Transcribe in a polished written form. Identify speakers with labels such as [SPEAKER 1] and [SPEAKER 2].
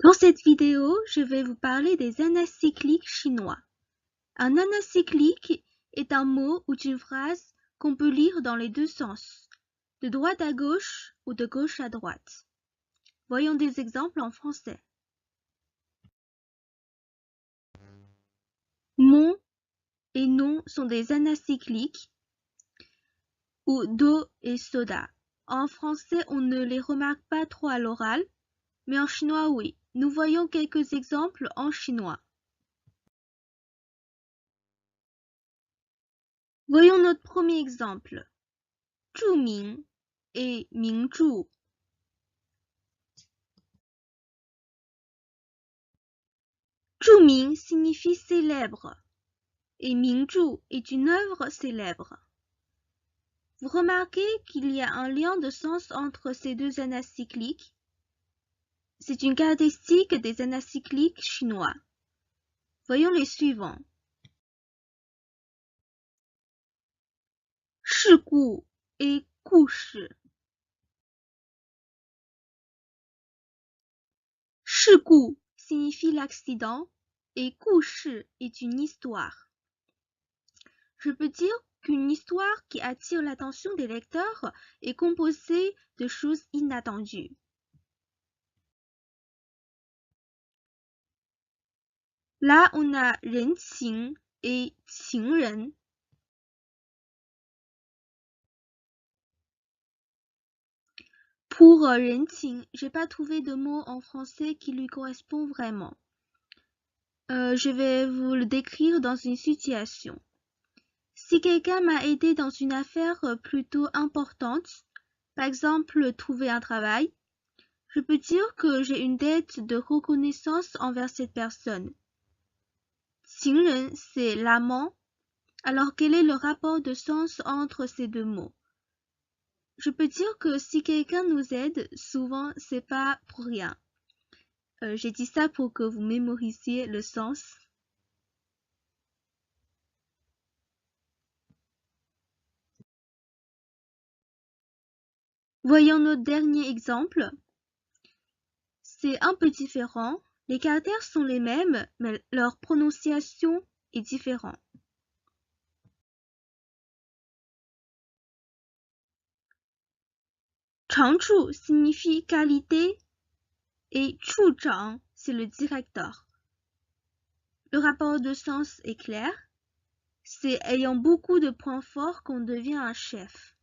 [SPEAKER 1] Dans cette vidéo, je vais vous parler des anacycliques chinois. Un anacyclique est un mot ou une phrase qu'on peut lire dans les deux sens, de droite à gauche ou de gauche à droite. Voyons des exemples en français. Mon et non sont des anacycliques, ou do et soda. En français, on ne les remarque pas trop à l'oral, mais en chinois, oui. Nous voyons quelques exemples en chinois. Voyons notre premier exemple. 著名 et 名著. « 著名 signifie célèbre et 名著 est une œuvre célèbre. Vous remarquez qu'il y a un lien de sens entre ces deux anacycliques. C'est une caractéristique des anacycliques chinois. Voyons les suivants. 事故 et 故事. 事故 signifie l'accident et 故事 est une histoire. Je peux dire qu'une histoire qui attire l'attention des lecteurs est composée de choses inattendues. Là, on a 人情 et 情人. Pour 人情, j'ai pas trouvé de mot en français qui lui correspond vraiment. Je vais vous le décrire dans une situation. Si quelqu'un m'a aidé dans une affaire plutôt importante, par exemple trouver un travail, je peux dire que j'ai une dette de reconnaissance envers cette personne. 情人, c'est l'amant. Alors quel est le rapport de sens entre ces deux mots? Je peux dire que si quelqu'un nous aide, souvent c'est pas pour rien. J'ai dit ça pour que vous mémorisiez le sens. Voyons notre dernier exemple. C'est un peu différent. Les caractères sont les mêmes, mais leur prononciation est différente. Changchu signifie qualité et Chuzhang, c'est le directeur. Le rapport de sens est clair. C'est ayant beaucoup de points forts qu'on devient un chef.